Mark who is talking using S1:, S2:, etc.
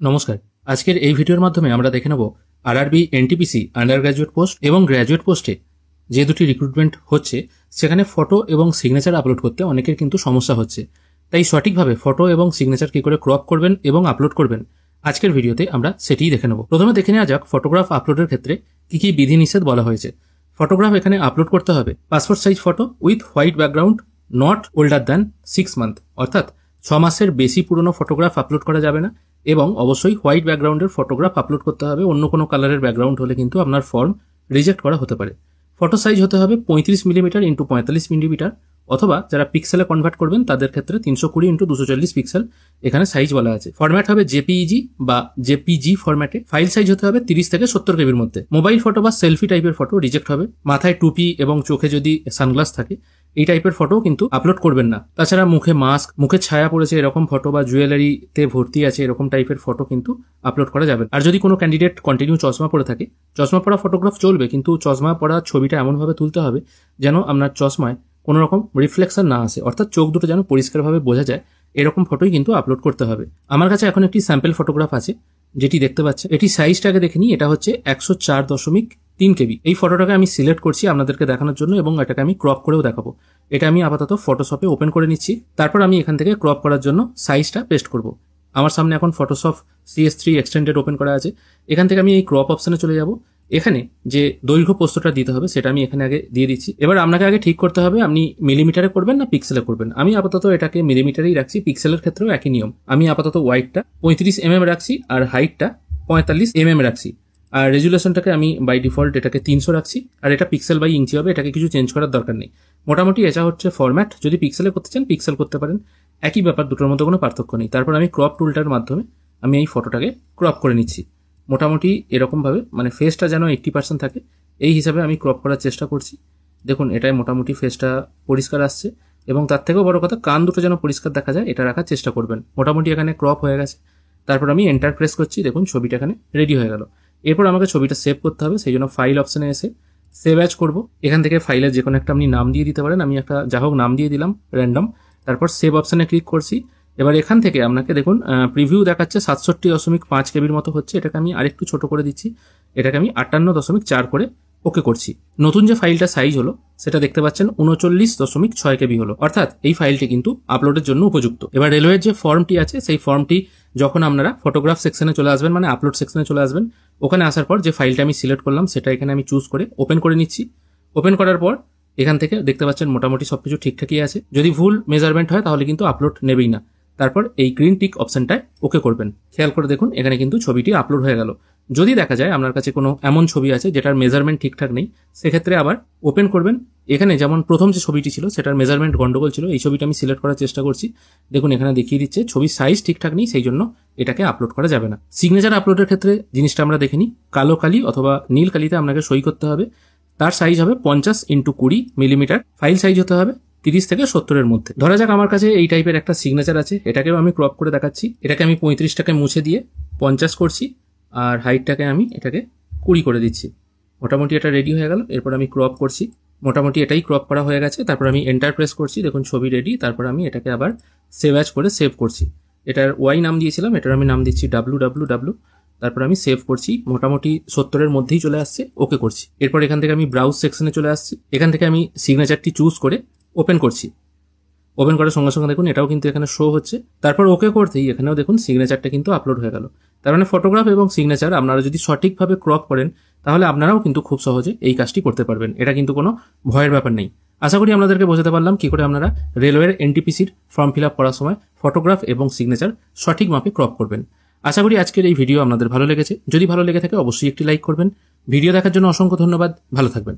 S1: নমস্কার। আজকের এই ভিডিওর মাধ্যমে আমরা দেখে নেব RRB NTPC under graduate post এবং গ্র্যাজুয়েট পোস্টে যে দুটি রিক্রুটমেন্ট হচ্ছে সেখানে ফটো এবং সিগনেচার আপলোড করতে অনেকের কিন্তু সমস্যা হচ্ছে। তাই সঠিকভাবে ফটো এবং সিগনেচার কী করে ক্রপ করবেন এবং আপলোড করবেন আজকের ভিডিওতে আমরা সেটিই দেখে নেব। প্রথমে দেখে নেওয়া যাক ফটোগ্রাফ আপলোডের ক্ষেত্রে কী কী বিধিনিষেধ বলা হয়েছে। ফটোগ্রাফ এখানে আপলোড করতে হবে passport size photo with white background not older than 6 month, অর্থাৎ 6 মাসের বেশি পুরনো ফটোগ্রাফ আপলোড করা যাবে না এবং অবশ্যই হোয়াইট ব্যাকগ্রাউন্ডের ফটোগ্রাফ আপলোড করতে হবে। অন্য কোনো কালারের ব্যাকগ্রাউন্ড হলে কিন্তু আপনার ফর্ম রিজেক্ট করা হতে পারে। ফটো সাইজ হতে হবে 35 মিলিমিটার ইন্টু 45 মিলিমিটার, অথবা যারা পিক্সেলে কনভার্ট করবেন তাদের ক্ষেত্রে 320 ইন্টু 240 পিক্সেল এখানে সাইজ বলা আছে। ফরম্যাট হবে জেপিইজি বা জেপিজি ফরম্যাটে। ফাইল সাইজ হতে হবে 30 থেকে 70 কেবির মধ্যে। মোবাইল ফটো বা সেলফি টাইপের ফটো রিজেক্ট হবে। মাথায় টুপি এবং চোখে যদি সানগ্লাস থাকে এই টাইপের ফটো কিন্তু আপলোড করবেন না। তাছাড়া মুখে মাস্ক, মুখে ছায়া পড়েছে এরকম ফটো বা জুয়েলারিতে ভর্তি আছে এরকম টাইপের ফটো কিন্তু আপলোড করা যাবে। আর যদি কোনো ক্যান্ডিডেট কন্টিনিউ চশমা পরে থাকে, চশমা পরা ফটোগ্রাফ চলবে, কিন্তু চশমা পরা ছবিটা এমনভাবে তুলতে হবে যেন আপনার চশমায় কোনো রকম রিফ্লেকশন না আসে, অর্থাৎ চোখ দুটো যেন পরিষ্কারভাবে বোঝা যায় এরকম ফটোই কিন্তু আপলোড করতে হবে। আমার কাছে এখন একটি স্যাম্পল ফটোগ্রাফ আছে যেটি দেখতে পাচ্ছে। এটি সাইজটাকে দেখে নিই, এটা হচ্ছে 104.3 কেবি। এই ফটোটাকে আমি সিলেক্ট করছি আপনাদেরকে দেখানোর জন্য এবং এটাকে আমি ক্রপ করেও দেখাবো। এটা আমি আপাতত ফটোশপে ওপেন করে নিচ্ছি। তারপর আমি এখান থেকে ক্রপ করার জন্য সাইজটা পেস্ট করব। আমার সামনে এখন ফটোশপ CS3 এক্সটেন্ডেড ওপেন করা আছে। এখান থেকে আমি এই ক্রপ অপশনে চলে যাব। এখানে যে দৈর্ঘ্য প্রস্থটা দিতে হবে সেটা আমি এখানে আগে দিয়ে দিচ্ছি। এবার আপনাকে আগে ঠিক করতে হবে আপনি মিলিমিটারে করবেন না পিক্সেলে করবেন। আমি আপাতত এটাকে মিলিমিটারেই রাখছি। পিক্সেলের ক্ষেত্রেও একই নিয়ম। আমি আপাতত ওয়াইডটা 35 mm রাখছি আর হাইটটা 45 mm রাখছি। আর রেজুলেশনটাকে আমি বাই ডিফল্ট এটাকে 300 রাখছি। আর এটা পিক্সেল বাই ইঞ্চি হবে, এটাকে কিছু চেঞ্জ করার দরকার নেই। মোটামুটি এটা হচ্ছে ফরম্যাট। যদি পিক্সেলে করতে চান পিক্সেল করতে পারেন, একই ব্যাপার, দুটোর মধ্যে কোনো পার্থক্য নেই। তারপর আমি ক্রপ টুলটার মাধ্যমে আমি এই ফটোটাকে ক্রপ করে নিচ্ছি। মোটামুটি এরকমভাবে, মানে ফেসটা যেন 80% থাকে এই হিসাবে আমি ক্রপ করার চেষ্টা করছি। দেখুন এটাই মোটামুটি ফেসটা পরিষ্কার আসছে এবং তার থেকেও বড় কথা কান দুটো যেন পরিষ্কার দেখা যায় এটা রাখার চেষ্টা করবেন। মোটামুটি এখানে ক্রপ হয়ে গেছে। তারপর আমি এন্টার প্রেস করছি। দেখুন ছবিটা এখানে রেডি হয়ে গেল। এরপর আমাকে ছবিটা সেভ করতে হবে, সেই জন্য ফাইল অপশনে এসে সেভ অ্যাজ করব। এখান থেকে ফাইলের যে কোনো একটা আপনি নাম দিয়ে দিতে পারেন। আমি একটা যা হোক নাম দিয়ে দিলাম র্যান্ডম। তারপর সেভ অপশনে ক্লিক করছি। এবার এখান থেকে আপনাকে দেখুন প্রিভিউ দেখাচ্ছে 67.5 কেবির মতো হচ্ছে। এটাকে আমি আরেকটু ছোট করে দিচ্ছি। এটাকে আমি 58.4 করে ওকে করছি। নতুন যে ফাইলটা সাইজ হলো সেটা দেখতে পাচ্ছেন 39.6 কেবি হলো, অর্থাৎ এই ফাইলটি কিন্তু আপলোডের জন্য উপযুক্ত। এবার রেলওয়ের যে ফর্মটি আছে সেই ফর্মটি যখন আপনারা ফটোগ্রাফ সেকশনে চলে আসবেন, মানে আপলোড সেকশনে চলে আসবেন, ওখানে আসার পর যে ফাইলটা আমি সিলেক্ট করলাম সেটা এখানে আমি চুজ করে ওপেন করে নিচ্ছি। ওপেন করার পর এখান থেকে দেখতে পাচ্ছেন মোটামুটি সবকিছু ঠিকঠাকই আছে। যদি ভুল মেজারমেন্ট হয় তাহলে কিন্তু আপলোড নেবেই না। তারপর এই গ্রিন টিক অপশনটায় ওকে করবেন। খেয়াল করে দেখুন এখানে কিন্তু ছবিটি আপলোড হয়ে গেল। যদি দেখা যায় আপনার কাছে কোনো এমন ছবি আছে যেটার মেজারমেন্ট ঠিকঠাক নেই, সেক্ষেত্রে আবার ওপেন করবেন। এখানে যেমন প্রথম যে ছবিটি ছিল সেটার মেজারমেন্ট গন্ডগোল ছিল, এই ছবিটা আমি সিলেক্ট করার চেষ্টা করছি। দেখুন এখানে দেখিয়ে দিচ্ছে ছবির সাইজ ঠিকঠাক নেই, সেই জন্য এটাকে আপলোড করা যাবে না। সিগনেচার আপলোডের ক্ষেত্রে জিনিসটা আমরা দেখে নিই। কালো কালি অথবা নীল কালিতে আপনাকে সই করতে হবে। তার সাইজ হবে 50 ইন্টু 20 মিলিমিটার। ফাইল সাইজ হতে হবে 30 থেকে 70-এর মধ্যে। ধরা যাক আমার কাছে এই টাইপের একটা সিগনেচার আছে, এটাকেও আমি ক্রপ করে দেখাচ্ছি। এটাকে আমি 35টাকে মুছে দিয়ে 50 করছি আর হাইটটাকে আমি এটাকে 20 করে দিচ্ছি। মোটামুটি এটা রেডি হয়ে গেল। এরপর আমি ক্রপ করছি। মোটামুটি এটাই ক্রপ করা হয়ে গেছে। তারপর আমি এন্টার প্রেস করছি। দেখুন ছবি রেডি। তারপর আমি এটাকে আবার সেভ অ্যাজ করে সেভ করছি। এটার ওয়াই নাম দিয়েছিলাম, এটার আমি নাম দিচ্ছি www। তারপর আমি সেভ করছি। মোটামুটি 70-এর মধ্যেই চলে আসছে। ওকে করছি। এরপর এখান থেকে আমি ব্রাউজ সেকশনে চলে আসছি। এখান থেকে আমি সিগনেচারটি চুজ করে ওপেন করছি। ওপেন করার সঙ্গে সঙ্গে দেখুন এটাও কিন্তু এখানে শো হচ্ছে। তারপর ওকে করতেই এখানেও দেখুন সিগনেচারটা কিন্তু আপলোড হয়ে গেল। তার মানে ফটোগ্রাফ এবং সিগনেচার আপনারা যদি সঠিকভাবে ক্রপ করেন তাহলে আপনারাও কিন্তু খুব সহজে এই কাজটি করতে পারবেন। এটা কিন্তু কোনো ভয়ের ব্যাপার নেই। আশা করি আপনাদেরকে বোঝাতে পারলাম কি করে আপনারা রেলওয়ের এনটিপিসির ফর্ম ফিল আপ করার সময় ফটোগ্রাফ এবং সিগনেচার সঠিক মাপে ক্রপ করবেন। আশা করি আজকের এই ভিডিও আপনাদের ভালো লেগেছে। যদি ভালো লেগে থাকে অবশ্যই একটি লাইক করবেন। ভিডিও দেখার জন্য অসংখ্য ধন্যবাদ। ভালো থাকবেন।